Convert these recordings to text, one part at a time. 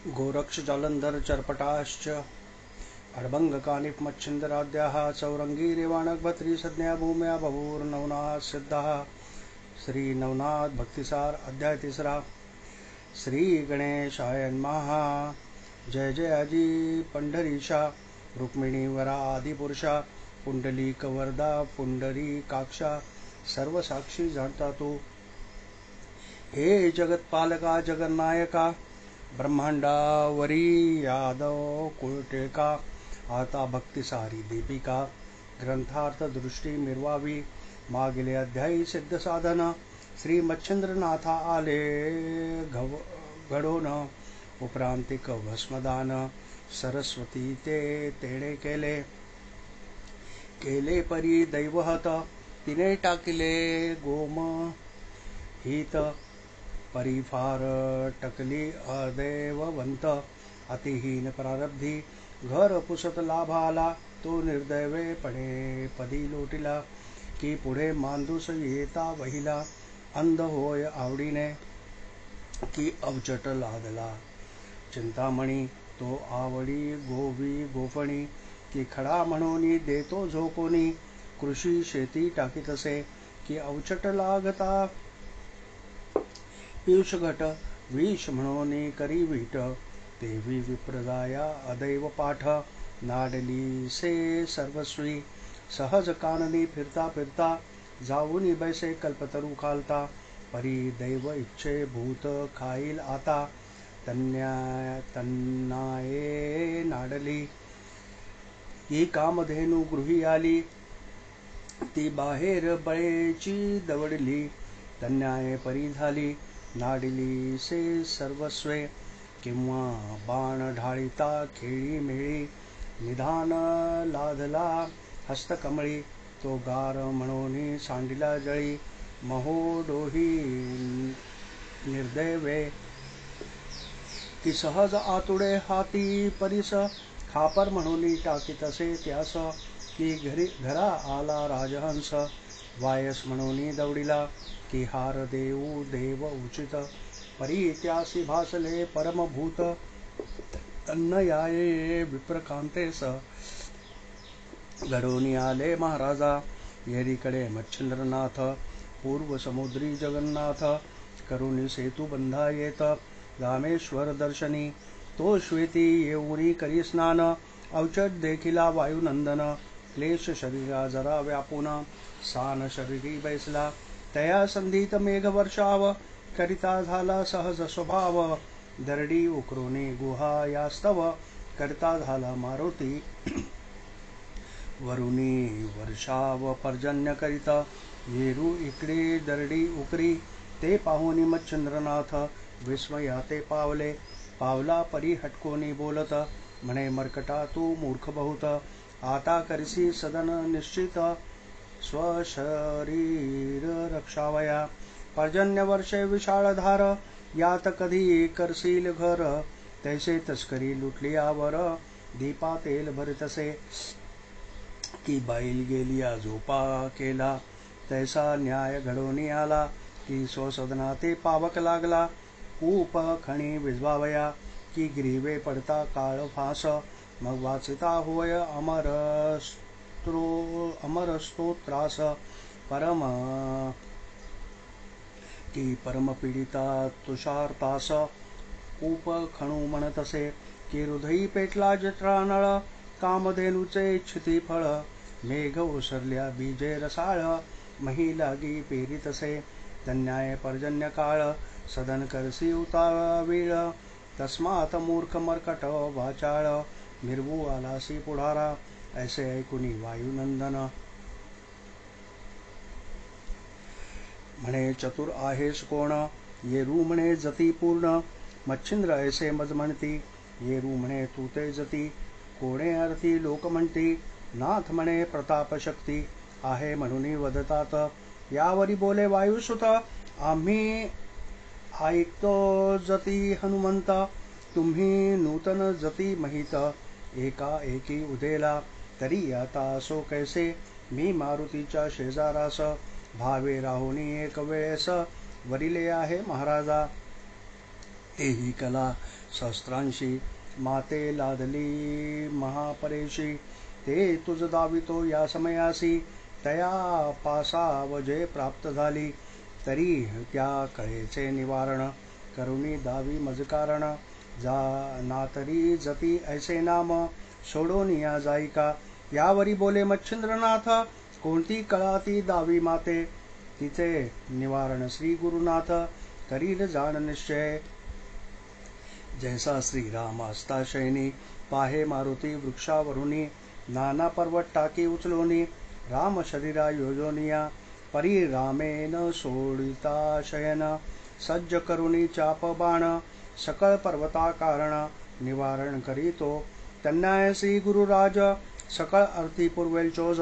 गोरक्ष जालंधर चरपटाश्च अडभंगकानिपमच्छिन्दराद्याः चौरंगी रेवाणकभत्री संज्ञा भूम्या बभूर्नवनाथ सिद्धाः। श्री नवनाथ भक्तिसार अध्याय तीसरा। श्री गणेशाय नमः। जय जय अजी पंढरीशा रुक्मिणी वरा आदिपुरुषा पुंडलिक वरदा पुंडरीकाक्षा सर्व साक्षी जाणता तू। हे जगतपालका जगन्नायका ब्रह्मांडावरी यादव कुळटेका आता भक्तिसारी दीपिका ग्रंथार्थ दृष्टी मिरवावी मागील अध्यायी सिद्ध साधन श्री मच्छिंद्रनाथा आले घडोन उपरांतिक भस्मदान सरस्वती ते तेणे केले परी दैवहत तिने टाकिले गोम हित परिफार टकली अदैववंत अतिहीन प्रारब्धी घर पुसत लाभाला तो निर्दैवेपणे पदी लोटिला की पुढे मांदूस येता वहिला अंध होय आवडीने की अवचट लादला चिंतामणी तो आवडी गोवी गोफणी की खडा म्हणून देतो झोकोनी कृषी शेती टाकीतसे की अवचट लागता पियुष घट विष म्हणून करी वीट देवी विप्रदाया अदैव पाठ नाडली से सर्वस्वी सहज काननी फिरता फिरता जाऊनी बैसे कल्पतरू खालता परी दैव इच्छे भूत खाईल आता तन्नाये नाडली ही कामधेनु गृही आली ती बाहेर बळेची दवडली तन्याय परी झाली नाडिली से सर्वस्वे किंवा बाण ढाळिता खेळी मेळी निधान लाधला हस्तकमळी तो गार म्हणून सांडिला जळी महोडोही निर्दैवे की सहज आतुडे हाती परिस खापर म्हणून टाकीतसे त्यास की घरा आला राजहंस वायस म्हणून दौडिला की हार देऊ देव उचित परी त्यासी भासले परमभूत तन्नयाये विप्रकांतेस घडोनी आले महाराजा येरीकडे मच्छिंद्रनाथ पूर्व समुद्री जगन्नाथ करुणी सेतू बंधा येत रामेश्वर दर्शनी तो श्वेती येऊनी करी स्नान अवचट देखिला वायुनंदन क्लेश शरीरा जरा व्यापून सान शरीरी बैसला तया संधीत मेघ वर्षाव करिता झाला सहज स्वभाव दरडी उकरोनी गुहा यास्तव करता झाला मारुती वरुणी वर्षाव पर्जन्य करिता येरू इकडे दरडी उकरी ते पाहुनी मच्छिंद्रनाथ विस्मयाते पावले पावला परी हटकोनी बोलत म्हणे मर्कटा तू मूर्ख बहुत आता करसी सदन निश्चित स्वशरीर रक्षावया पर्जन्य वर्षे विशाळ धार यात कधी करशील घर तैसे तस्करी लुटली आवर दीपा तेल भरतसे की बैल गेलिया झोपा केला तैसा न्याय घडोनी आला की स्वसदना ते पावक लागला कूप खणी विजवावया की ग्रीवे पडता काळ फास मग वाचिता होय अमर स्तोत्रास परम की परम पीडिता तुषारतास कूप खणू म्हणतसे की हृदयी पेटला जठरानळ कामधेनुचे इच्छिती फळ मेघ ओसरल्या बीजे रसाळ मही लागी पेरितसे तन्याय पर्जन्य काळ सदन करसी उतावीळ तस्मात मूर्ख मर्कट वाचाळ मिरवू आलासी पुढारा ऐसे ऐकुनी वायुनंदन म्हणे चतुर आहेस कोण येरू म्हणे जती पूर्ण मच्छिंद्र ऐसे मज म्हणती येरू म्हणे तू ते जती कोणे अर्थी लोक म्हणती नाथ म्हणे प्रताप शक्ती आहे म्हणून वदतात यावरी बोले वायुसुत आम्ही ऐकतो जती हनुमंत तुम्ही नूतन जती महित एका एकी उदेला तरी आता असो कैसे मी मारुतीच्या शेजारास भावे राहुनी एक वेळेस वरिले आहे महाराजा तेही कला सहस्रांशी माते लादली महापरेशी ते तुझ दावितो या समयासी तया पासावजे प्राप्त झाली तरी त्या कळेचे निवारण करुणी दावी मज कारण जा ना तरी जती ऐसे नाम सोडून या जाईका यावरी बोले मच्छिंद्रनाथ कोणती कळा ती दावी माते तिचे निवारण श्री गुरुनाथ करील जाण निश्चय जैसा श्रीराम असता शयनी पाहे मारुती वृक्षावरुनी नाना पर्वत टाकी उचलोनी राम शरीरा योजोनिया परी रामेन सोडिता शयन सज्ज करुणी चाप बाण सकळ पर्वता कारण निवारण करीतो त्यांना श्री गुरुराज सकळ अर्थी पुरवेल चोज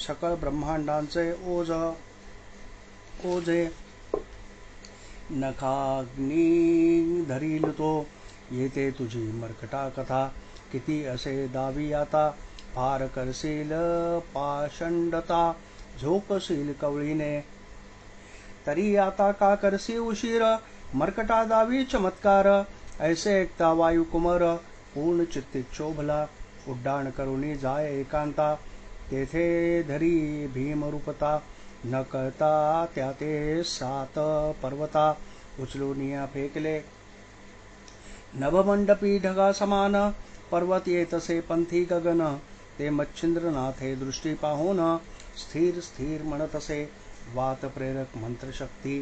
सकळ ब्रह्मांडांचे ओझे नखाग्नी धरील तो येते तुझी मर्कटा कथा किती असे दावी आता फार करशील पाषंडता झोकशील कवळीने तरी आता का करसी उशीर मर्कटा दावी चमत्कार ऐसे ऐकता वायू कुमार पूर्ण चित्तित शोभला उड्डाण करुणी जाय एकांता तेथे धरी भीमरूपता न कळता त्या ते 7 पर्वता उचलूनिया फेकले नभमंडपी ढगा समान पर्वत येतसे पंथी गगन ते मच्छिंद्रनाथे दृष्टी पाहून स्थिर स्थिर म्हणतसे वात प्रेरक मंत्रशक्ती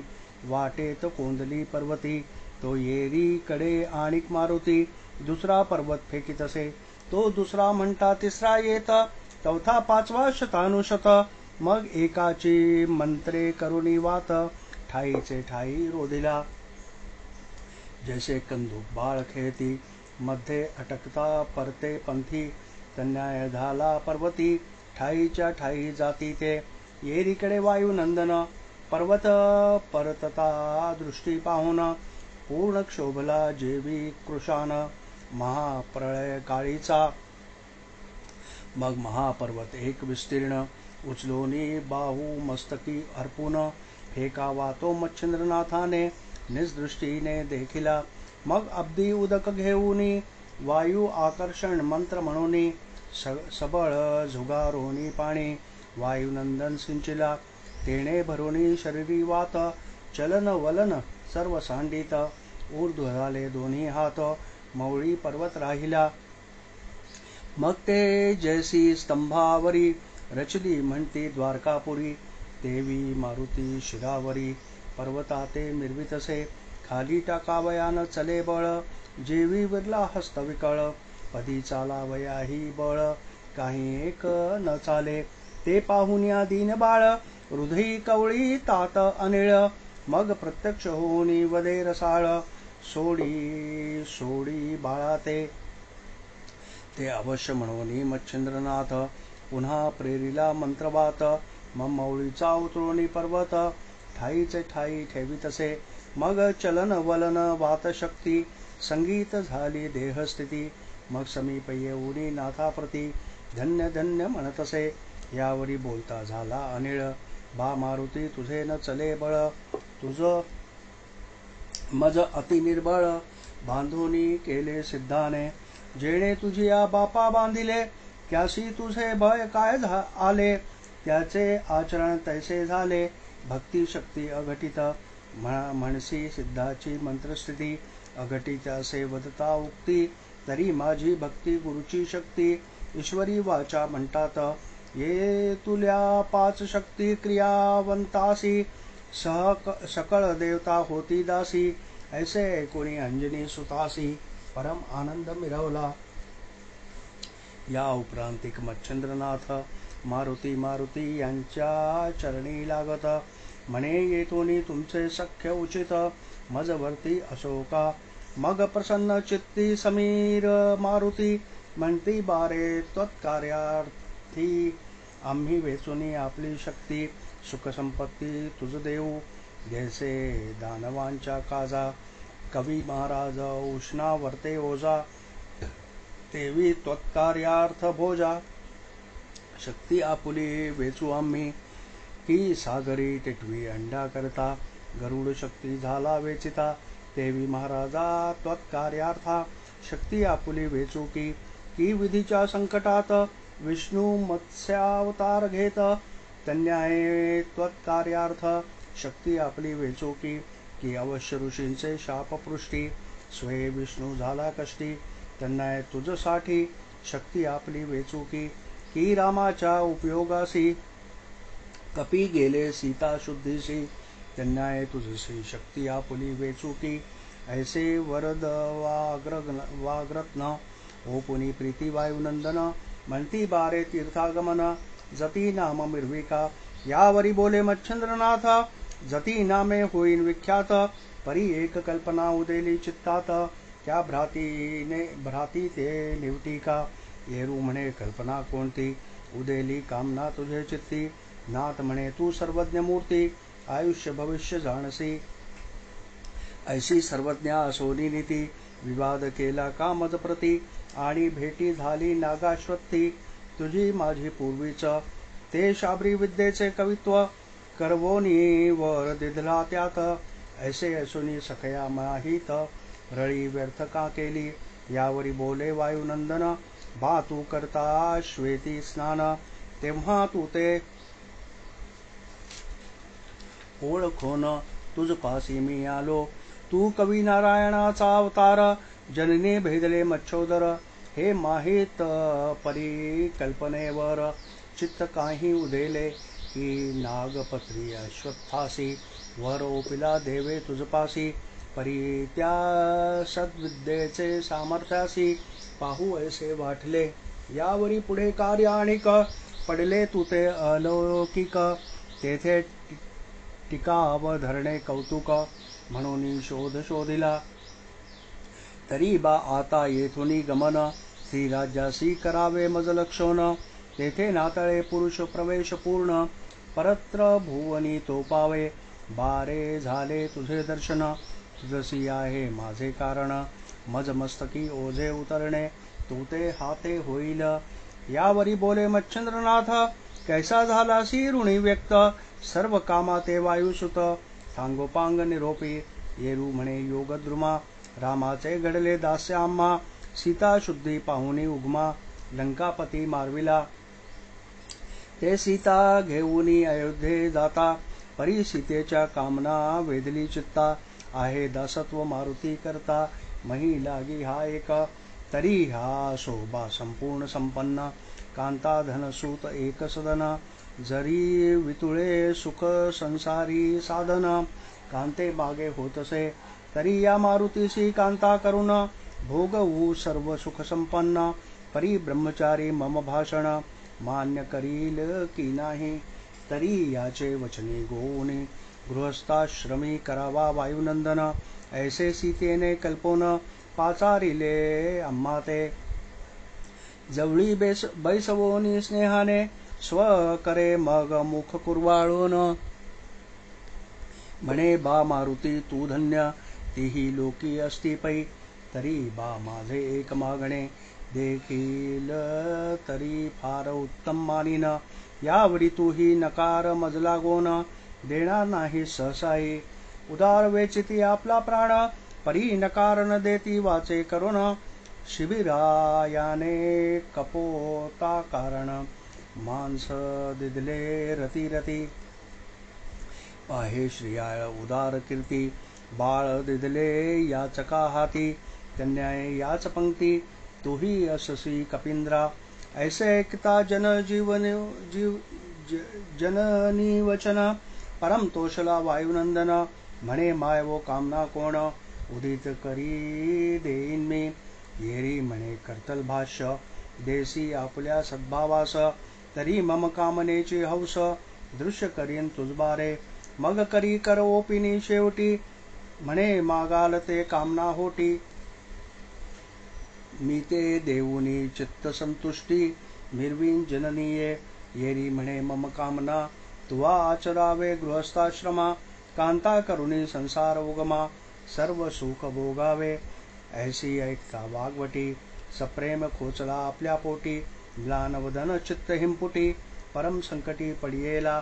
वाटेत कोंदली पर्वती तो येरी कडे आणिक मारुती दुसरा पर्वत फेकीतसे तो दुसरा म्हणता तिसरा येत चौथा पाचवा शतानुशत मग एकाची मंत्रे करुणी वात ठाईचे ठाई रोधिला जैसे कंदूक बाळ खेळती मध्ये अटकता परते पंथी कन्याय झाला पर्वती ठाईच्या ठाई जाती ते येरीकडे वायुनंदन पर्वत परतता दृष्टी पाहून पूर्ण क्षोभला जेवी कृशान महाप्रळय काळीचा मग महापर्वत एक विस्तीर्ण उचलोनी बाहू मस्तकी अर्पून फेकावा तो मच्छिंद्रनाथाने निजदृष्टीने देखिला मग अब्दी उदक घेऊनी वायू आकर्षण मंत्र म्हणूनी सबळ झुगारोनी पाणी वायुनंदन सिंचिला तेणे भरोनी शरीरी वात चलन वलन सर्व सांडित ऊर्ध्व झाले दोन्ही हात मौळी पर्वत राहिला मग ते जैसी स्तंभावरी रचली म्हणती द्वारकापुरी देवी मारुती शिरावरी पर्वताते मिरवितसे खाली टाकावयान चले बळ जेवी विरला हस्त विकळ पदी चालावयाही बळ काही एक न चाले ते पाहुन्या दीन बाळ हृदयी कवळी तात अनिळ मग प्रत्यक्ष होनी वदे रसाळ सोडी सोडी बाळा ते अवश्य म्हणून मच्छिंद्रनाथ पुन्हा प्रेरिला मंत्रवात मौळीचा उतरोनी पर्वत ठाईचे ठाई ठेवितसे मग चलन वलन वात शक्ती संगीत झाली देहस्थिती मग समीप येऊनी नाथाप्रती धन्य धन्य म्हणतसे यावरी बोलता झाला अनिळ बा मारुती तुझे न चले बळ तुझ मज अति निर्बळ बांधूनी केले सिद्धाने जेणे तुझी या बापा बांधिले त्यासी तुझे भय काय आले त्याचे आचरण तैसे झाले भक्ती शक्ती अघटित म्हणसी सिद्धाची मंत्रस्थिती अघटित असे वदता उक्ती तरी माझी भक्ती गुरुची शक्ती ईश्वरी वाचा म्हणतात ये तुल्या 5 शक्ती क्रियावंतासी सकळ देवता होती दासी ऐसे कोणी अंजनी सुतासी परम आनंद मिरवला या उपरांतिक मच्छिंद्रनाथ मारुती मारुती यांच्या चरणी लागत म्हणे येतोनी तुमचे सख्य उचित मजवर्ती अशोका मग प्रसन्न चित्ती समीर मारुती म्हणती बारे त्वत्कार्यार्थी आम्ही वेचुनी आपली शक्ती सुख संपत्ती तुझ देऊ जैसे दानवांच्या काजा कवी महाराज उष्णा वर्ते ओजा तेवी त्वत्कार्यार्थ भोजा शक्ती आपुली वेचू आम्ही ही सागरी टिटवी अंडा करता गरुड शक्ती झाला वेचिता तेवी महाराजा त्वत्कार्यार्था शक्ती आपुली वेचुकी की विधीच्या संकटात विष्णू मत्स्यावतार घेत तन्याये त्वत्कार्यार्थ शक्ती आपली वेचुकी की अवश्य ऋषींचे शापपृष्टी स्वये विष्णू झाला कष्टी तन्याय तुझसाठी शक्ती आपली वेचुकी की रामाच्या उपयोगासी कपी गेले सीता शुद्धीसी तन्याय तुझसी शक्ती आपुली वेचुकी ऐसे वरद वाग्रत्न ओपुनी प्रीती वायुनंदन म्हणती बारे तीर्थागमन जती नाम मिर्विका यावरी बोले मच्छिंद्रनाथ जती नामे होईन विख्यात परी एक कल्पना उदेली चित्तात त्या भ्राती ते निवटी का येरू म्हणे कल्पना कोणती उदेली कामना तुझे चित्ती नाथ म्हणे तू सर्वज्ञ मूर्ती आयुष्य भविष्य जाणसी ऐशी सर्वज्ञा सोनी नीती विवाद केला का मद प्रती आणि भेटी झाली नागाश्वत्ती तुझी माझी पूर्वीच ते शाबरी विद्येचे कवित्व करवोनी वर दिधला त्यात ऐसे ऐसोनी सखया माहित रळी व्यर्थ का केली यावरी बोले वायुनंदन बा तू करता श्वेती स्नान तेव्हा तू ते ओळखोन तुझ पासी मी आलो तू कवी नारायणाचा अवतार जनने भेदले मच्छोदर हे माहित परिकल्पनेवर चित्त काही उदेले की नागपत्री अश्वत्थासी वर ओपिला देवे तुझपासी परी त्या सद्विद्येचे सामर्थ्यासी पाहू ऐसे वाटले यावरी पुढे कार्य आणिक पडले तू ते अलौकिक तेथे टिकाव धरणे कौतुक म्हणून शोध शोधिला तरी बा आता येथुनी गमन श्रीराज्यासी करावे मज लक्षण तेथे नातळे पुरुष प्रवेश पूर्ण परत्र भुवनी तोपावे बारे झाले तुझे दर्शन तुझसी आहे माझे कारण मज मस्तकी ओझे उतरणे तू ते हाते होईल यावरी बोले मच्छिंद्रनाथ कैसा झालासी ऋणी व्यक्त सर्व कामा ते वायुसुत सांगोपांग निरोपी येरू म्हणे योगद्रुमा रामाचे घडले दास्य आम्हा सीता शुद्धी पाहुनी उगमा लंकापती मारविला ते सीता घेऊनी अयोध्ये जाता परी सीतेच्या कामना वेदली चित्ता आहे दासत्व मारुती करता मही लागी हा एक तरी हा शोभा संपूर्ण संपन्न कांता धनसूत एक सदन जरी वितुळे सुख संसारी साधन कांते मागे होतसे तरी या मारुतीसी कांता करुण भोगवू सर्व सुख संपन्न परी ब्रह्मचारी मम भाषण मान्य करील की नाही तरी याचे वचनी गोनी गृहस्थाश्रमी करावा वायुनंदन ऐसे सीतेने कल्पोन पाचारिले आम्हा ते जवळी बैसवोनी स्नेहाने स्व करे मग मुख कुरवाळून म्हणे बा मारुती तू धन्य तीही लोकी असती पै तरी बा माझे एक मागणे देखील तरी फार उत्तम मानिन यावरी तूही नकार मजला गोन देणार नाही सहसाई उदार वेचिती आपला प्राण परी नकार न देती वाचे करुण शिबिरायाने कपोता कारण मांस दिदले रती रती पाहे श्रियाळ उदार कीर्ती बाळ दिदले याचका हाती कन्याय याच पंक्ती तूही अससी कपिंद्रा ऐसे ऐकता जननी वचन परम तोषला वायुनंदन म्हणे माय वो कामना कोण उदित करी देईन मी येरी म्हणे कर्तल भाष्य देसी आपल्या सद्भावास तरी मम कामनेची हौस दृश्य करीन तुझबारे मग करी कर ओपिनी शेवटी म्हणे मागाल ते कामना होटी मी ते देऊनी चित्त संतुष्टी मिरवीन जननीये येरी म्हणे मम कामना तुवा आचरावे गृहस्थाश्रमा कांता करुणी संसार उगमा सर्व सुख भोगावे ऐसी ऐकता वागवटी सप्रेम खोचला आपल्या पोटी म्लानवदन चित्त हिंपुटी परम संकटी पडियेला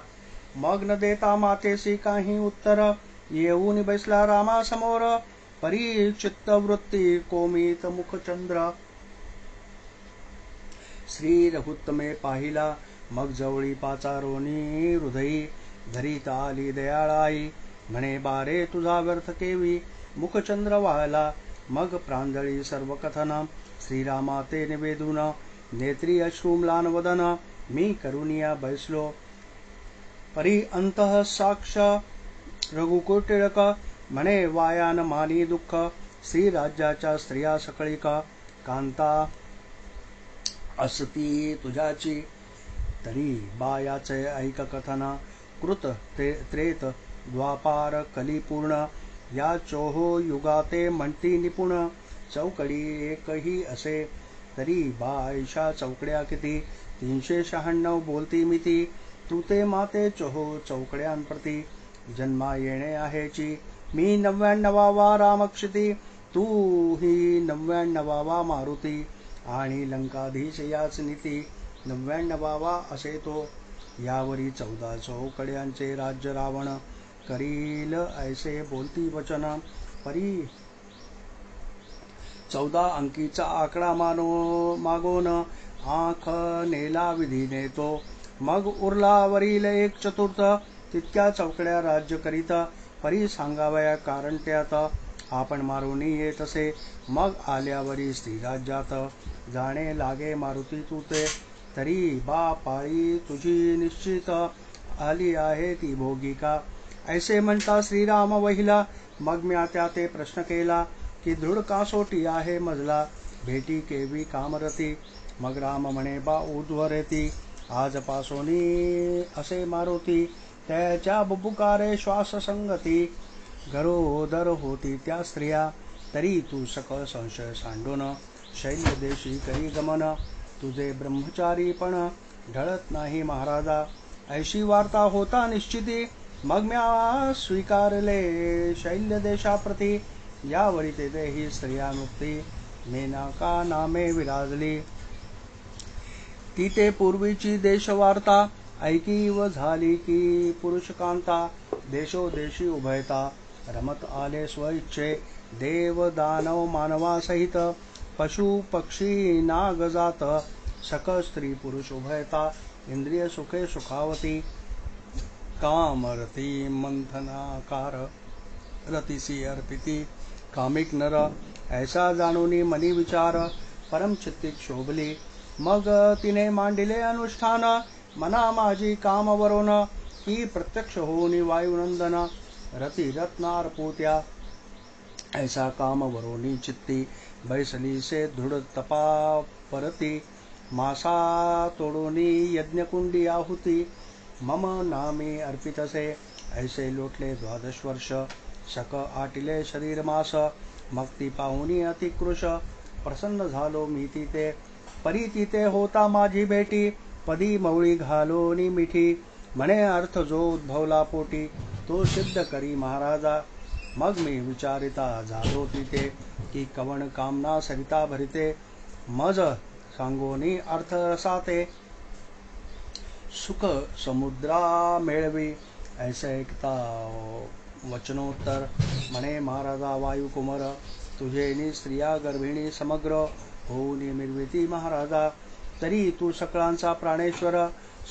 मग न देता मातेसी काही उत्तर येऊन बैसला रामा समोर परिचित्तवृत्ती कोमित मुखचंद्र श्री रघुत्तमे पाहिला मग जवळी पाचारोनी हृदयी धरीत आली दयाळाई म्हणे बारे तुझा व्यर्थ केवी मुखचंद्र वाहला मग प्रांजळी सर्व कथन श्रीरामा ते निवेदून नेत्री अश्रुम्लान वदन मी करुनिया बैसलो परी अंतः साक्ष रघुकुटिळक म्हणे वायान मानी दुःख श्रीराज्याच्या स्त्रिया सकळिका कांता असती तुझ्याची तरी बायाचे ऐक कथन कृत त्रेत द्वापार कलिपूर्ण या चोहो युगाते म्हणती निपुण चौकडी एकही असे तरी बायशा चौकड्या किती 396 बोलती मिती तू ते माते चोहो चौकड्यांप्रती जन्मा येणे आहेची मी 99वा रामक्षिती तू ही 99वा मारुती आणि लंकाधीश याच नीती 99वा असे तो यावरी 14 चौकड्यांचे राज्य रावण करील ऐसे बोलती वचन परी 14 अंकीचा आकडा मागोन आंख नेला विधीने तो मग उरला वरील 1/4 तितक्या चौकड्या राज्य करीत परी सांगावया कारण त्यात आपण मारुनी येतसे मग आल्यावरी स्त्री राज्यात जाणे लागे मारुती तू ते तरी बा पाळी तुझी निश्चित आली आहे ती भोगिका ऐसे म्हणता श्रीराम वहिला मग म्या त्या ते प्रश्न केला की दृढ कासोटी आहे मजला भेटी केवी कामरती मग राम म्हणे बा उद्वरेती आजपासोनी असे मारुती त्याच्या बुबुकारे श्वास संगती गरोदर होती त्या स्त्रिया तरी तू सकळ संशय सांडून शैल्य देशी करी गमन तुझे ब्रह्मचारीपण ढळत नाही महाराजा ऐशी वार्ता होता निश्चिती मग म्या स्वीकारले शैल्य देशाप्रती यावरी ते देही स्त्रिया मुक्ती मेनका नामे विराजली ती ते पूर्वीची देशवार्ता ऐकी व झाली की पुरुषकांता देशोदेशी उभयता रमत आले स्वइच्छे देव दानव मानवासहित पशु पक्षी नाग जात सकळ स्त्री पुरुष उभयता इंद्रिय सुखे सुखावती कामरती मंथनाकार रतिसी अर्पिती कामिक नर ऐसा जाणूनी मनी विचार परमचित्तिक शोभली मग तिने मांडिले अनुष्ठान मना माझी कामवरोन की प्रत्यक्ष होनी वायुनंदन रती रत्नार पोत्या ऐसा कामवरोनी चित्ती बैसली से दृढ तपा परती मासा तोडोनी यज्ञकुंडी आहुती मम नामी अर्पितसे ऐसे लोटले 12 वर्ष शक आटिले शरीर मास मग ती पाहुनी अतिकृश प्रसन्न झालो मी तिथे परी तिथे होता माझी भेटी पदी मवळी घालोनी मिठी म्हणे अर्थ जो उद्भवला पोटी तो सिद्ध करी महाराजा मग मी विचारिता झालो तिथे की कवण कामना सरिता भरिते मज सांगोनी अर्थ रसाते सुख समुद्रा मेळवी ऐसे ऐकता वचनोत्तर म्हणे महाराजा वायुकुमार तुझेनी स्त्रिया गर्भिणी समग्र होऊनी मिरविती महाराजा तरी तू सकळांचा प्राणेश्वर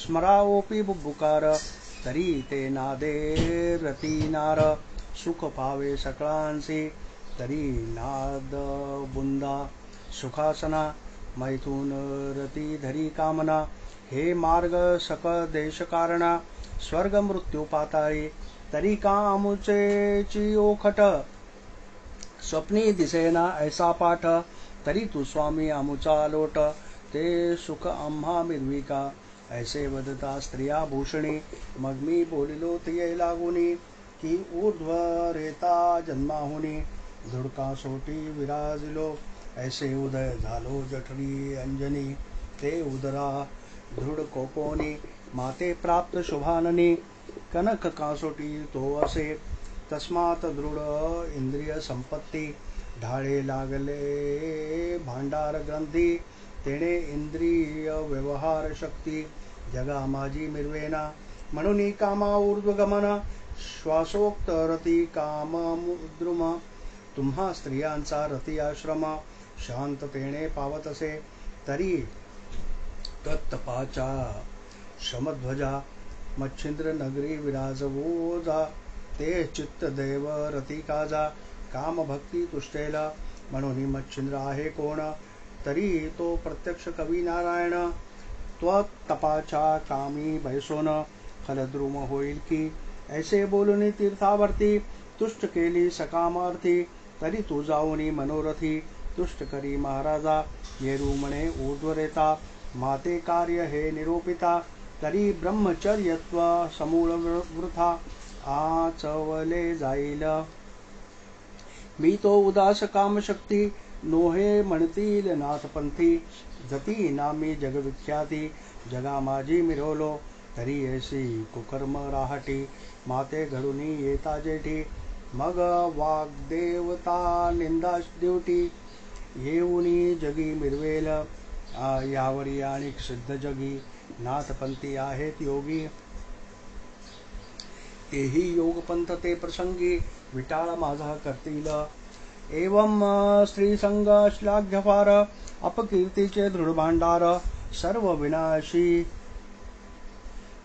स्मराओपी बुबुकार तरी ते नादे रती नार सुख पावे सकळांसी तरी नाद बुंदा सुखासना मैथून रती धरी कामना हे मार्ग सकळ देश कारणा स्वर्ग मृत्यू पाताळी तरी कामुचेची ओखट स्वप्नी दिसेना ऐसा पाठ तरी तू स्वामी आमुचा लोट ते सुख आम्हा मिरविका ऐसे वदता स्त्रिया भूषणी मग मी बोलिलो ते लागुनी की ऊर्ध्व रेता जन्माहुनी धुडका सोटी विराजिलो ऐसे उदय झालो जठरी अंजनी ते उदरा दृढ कोकोनी माते प्राप्त शुभाननी कनक कासोटी तो असे तस्मात दृढ इंद्रिय संपत्ती ढाळे लागले भांडार ग्रंथी तेणे इंद्रिय व्यवहार शक्ती जगा माझी मिरवेना म्हणून कामा ऊर्ध्वगमन श्वासोक्त रती काम द्रुम तुम्हा स्त्रियांचा रती आश्रम शांततेने पावत असे, तरी तत्तपाचा शमध्वजा मच्छिंद्र नगरी विराजवोजा, ते चित्त देव रती काजा काम भक्ती तुष्टेला. म्हणून मच्छिंद्र आहे कोण, तरी तो प्रत्यक्ष कवी नारायण. त्वत्तपाच्या कामी बैसोन फलद्रुम होईल की, ऐसे बोलून तीर्थावरती तुष्ट केली सकामार्थी. तरी तू जाऊनी मनोरथी तुष्ट करी महाराजा, येरू म्हणे ऊर्ध्वरेता माते कार्य हे निरूपिता. तरी ब्रह्मचर्यत्व समूळ वृथा आचवले जाईल. मी तो उदास कामशक्ती नोहे म्हणतील नाथपंथी. जती नामी जगविख्याती जगा माझी मिरवलो, तरी ऐसी कुकर्म राहटी माते घडूनी येता जेठी. मग वाग्देवता निंदा देवटी येऊनी जगी मिरवेल. यावरी आणि सिद्ध जगी नाथपंथी आहेत योगी. तेही योगपंथ ते प्रसंगी विटाळ माझा करतील. एवं स्त्रीसंग श्लाघ्य फार अपकीर्तीचे दृढ भांडार. सर्व विनाशी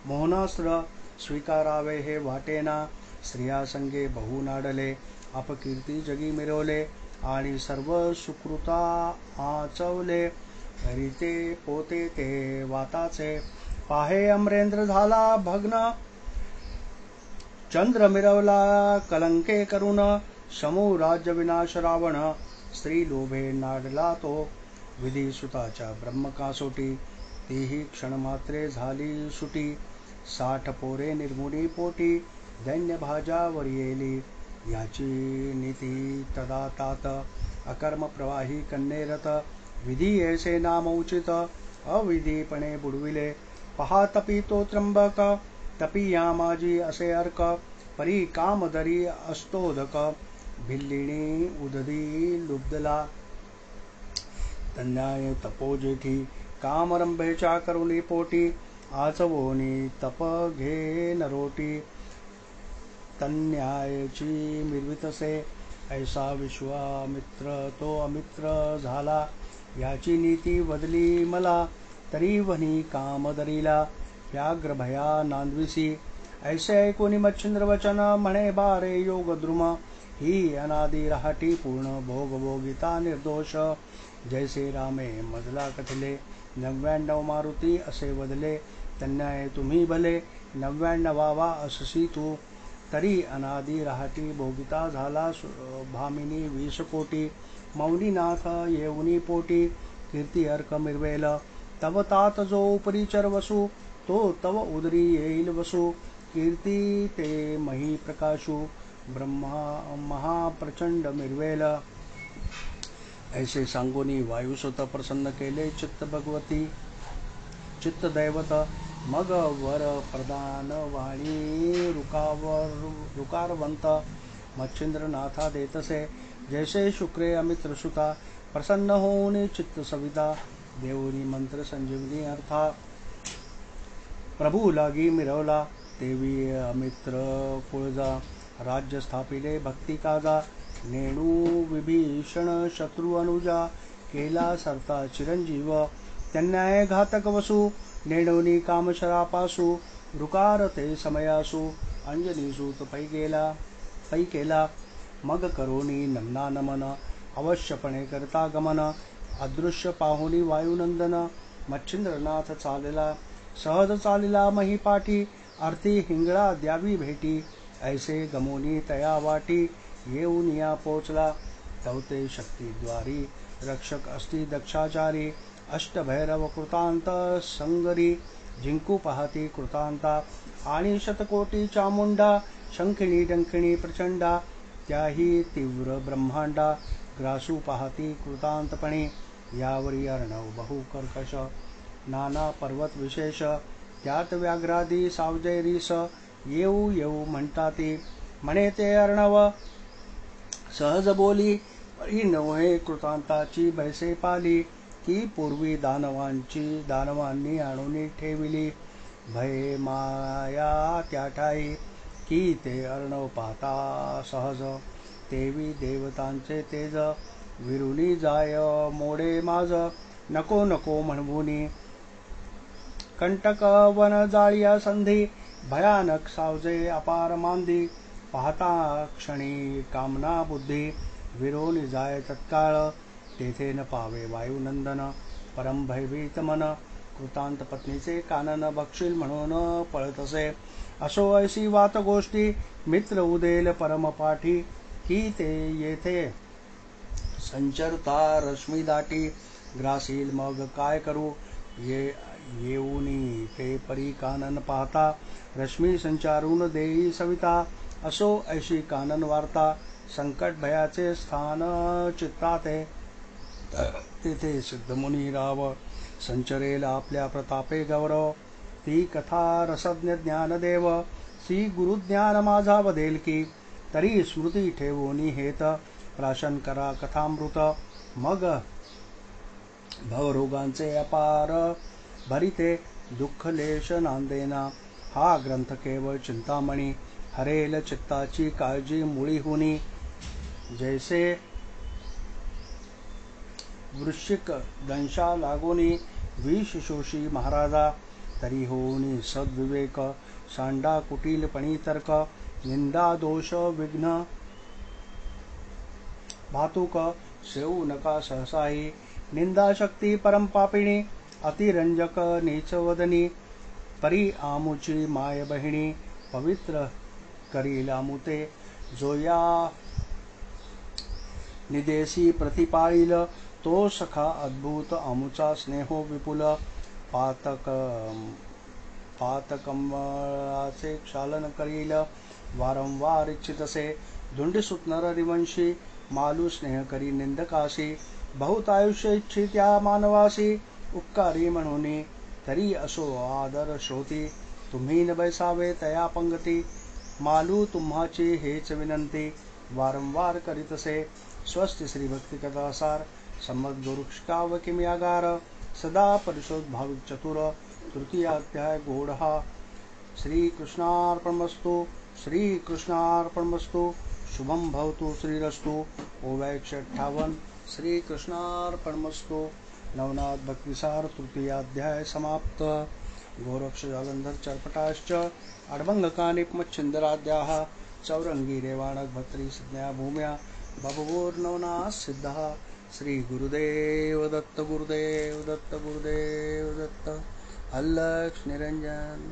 मोहनास्त्र स्वीकारावे हे वाटेना. स्त्रिया संगे बहु नाडले अपकीर्ती जगी मिरवले, आणि सर्व सुकृता आचवले. तरी ते पोते ते वाताचे पाहे अमरेंद्र झाला भग्न. चंद्र मिरवला कलंके करून समूह राज्य विनाश रावण. स्त्री लोभे नाडला तो विधी सुताच्या ब्रह्म कासोटी. तीही क्षणमात्रे झाली सुटी 60 पोरे निर्मुनी पोटी. दैन्य भाजावर येली याची नीती तदा तात. अकर्म प्रवाही कन्नेरत विधी ऐसे नाम उचित. अविधीपणे बुडविले पहा तपी तो त्र्यंबक. तपी या माझी असे अर्क परी कामदरी अस्तोदक. भिल्लिणी उदधी लुब्धला तन्याय तपो जेठी. कामरंभेच्या करुणी पोटी आचवोनी तप घे नरोटी. तन्यायची मिरवितसे ऐसा विश्वामित्र तो अमित्र झाला. याची नीती बदली मला तरी वनी कामदरीला. व्याघ्र भया नांदविसी ऐसे ऐकूनी मच्छिंद्र वचन म्हणे बारे योग द्रुम. ही अनादि राहटी पूर्ण भोग भोगिता निर्दोष. जैसे रामे मजला कथले 99 मारुती असे वदले. तन्याय तुम्ही भले 99वा अससी तू. तरी अनादि राहटी भोगिता झाला भामिनी 20 कोटी. मौनीनाथ येऊनी पोटी कीर्ती अर्क मिरवेल. तव तात जो उपरीचर वसू तो तव उदरी येईल वसू. कीर्ती ते मही प्रकाशू ब्रह्मा महाप्रचंड मिरवेल. ऐसे सांगोनी वायुसुत प्रसन्न केले चित्त भगवती चित्त दैवत. मग वर प्रदान वाणी रुकारवंत मच्छिंद्रनाथा देतसे. जैसे शुक्रे अमित्र सुता प्रसन्न होऊन चित्त सविता. देऊनी मंत्र संजीवनी अर्था प्रभू लागी मिरवला. देवी अमित्र कुळजा राज्य स्थापिले भक्ती काजा. नेणू विभीषण शत्रु अनुजा केला सरता चिरंजीव. तन्याय घातक वसू नेणवनी कामशरापासू. रुकार ते समयासू अंजनी सूत पै केला. मग करोनी नमना नमन अवश्यपणे करता गमन. अदृश्य पाहुनी वायुनंदन मच्छिंद्रनाथ चालला. सहज चालिला महिपाठी अर्थी हिंगळा द्यावी भेटी. ऐसे गमोनी तया वाटी येऊन या पोचला. तवते शक्तिद्वारी रक्षक असती दक्षाचारी. अष्टभैरव कृतांत संगरी जिंकू पाहती कृतांता. आणि शतकोटी चामुंडा शंखिणी डंखिणी प्रचंडा. त्याही तीव्र ब्रह्मांडा ग्रासू पाहती कृतांतपणे. यावरी अर्णव बहु कर्कश नाना पर्वत विशेष. त्यात व्याघ्रादी सावजैरीस येऊ येऊ म्हणताती. म्हणे ते अर्णव सहज बोली परी नव्हे कृतांताची बैसे पाली. की पूर्वी दानवांनी आणून ठेविली. भय माया त्या ठाई की ते अर्णव पाहता सहज. तेवी देवतांचे तेज विरुनी जाय मोडे माझ नको नको म्हणवुनी कंटक वन जाळिया संधी भयानक सावजे अपार मांदी पाहता क्षणी कामना बुद्धी विरोनी जाय तत्काळ तेथे न पावे वायुनंदन परम भयभीत मन कृतांत पत्नीचे कानन बक्षील म्हणून पळत असे असो ऐशी वात गोष्टी मित्र उदेल परम पाठी की ते येथे संचरता रश्मी दाटी ग्रासील मग काय करू येऊनी ते परी कानन पाहता रश्मी संचारून देई सविता असो ऐशी कानन वार्ता संकट भयाचे स्थान चित्ताते तेथे सिद्धमुनी राव संचरेल आपल्या प्रतापे गौरव ती कथा रसज्ञ ज्ञानदेव सी गुरुज्ञान माझा वदेल की तरी स्मृती ठेवोनी हेत प्राशन करा कथामृत मग भवरोगांचे अपार भरिते दुःख लेश नांदेना हा ग्रंथ केवळ चिंतामणी हरेल चित्ताची काळजी मुळी होनी जैसे वृश्चिक दंशा लागोनी विष शोषी महाराजा तरी होऊनी सद्विवेक सांडा कुटीलपणी तर्क निंदा दोष विघ्न भातुक सेवू नका सहसाही निंदा शक्ती परमपापिणी अतिरंजक नीचवदनी परी आमुची माय बहिणी पवित्र करील आमुते जो या निदेशी प्रतिपाळील तो सखा अद्भुत आमुचा स्नेहो विपुल पातकमळाचे क्षालन करील वारंवार इच्छितसे धुंडी सुतनर रिवंशी मालू स्नेह करी निंदकाशी बहुत आयुष्य इच्छित्या मानवासी उपकारी म्हणून तरी असो आदर श्रोती तुम्ही न बैसावे तया पंगती मालू तुम्हाची हेच विनंती वारंवार करीतसे स्वस्ति श्री भक्ति कथासार सम्मत गोरुक्षकाव किम्यागार सदा परिशोध भाविक चतुर तृतीयाध्याय गोढ़ा श्री कृष्णार्पणमस्तु श्री कृष्णार्पणमस्तु शुभम भवतु श्रीरस्तु ओवै 158 श्री कृष्णार्पणमस्तु नवनाथ भक्तिसार तृतीयाध्याय समाप्त गोरक्ष जालंधर चर्पटाश्च अडभंगकानिपमच्छिन्दराद्याः चौरंगी रेवाणक भत्री संज्ञा भूम्या बभवोर्नवनाथ सिद्धः श्री गुरुदेव दत्त गुरुदेव दत्त गुरुदेव दत्त अलक्ष निरंजन।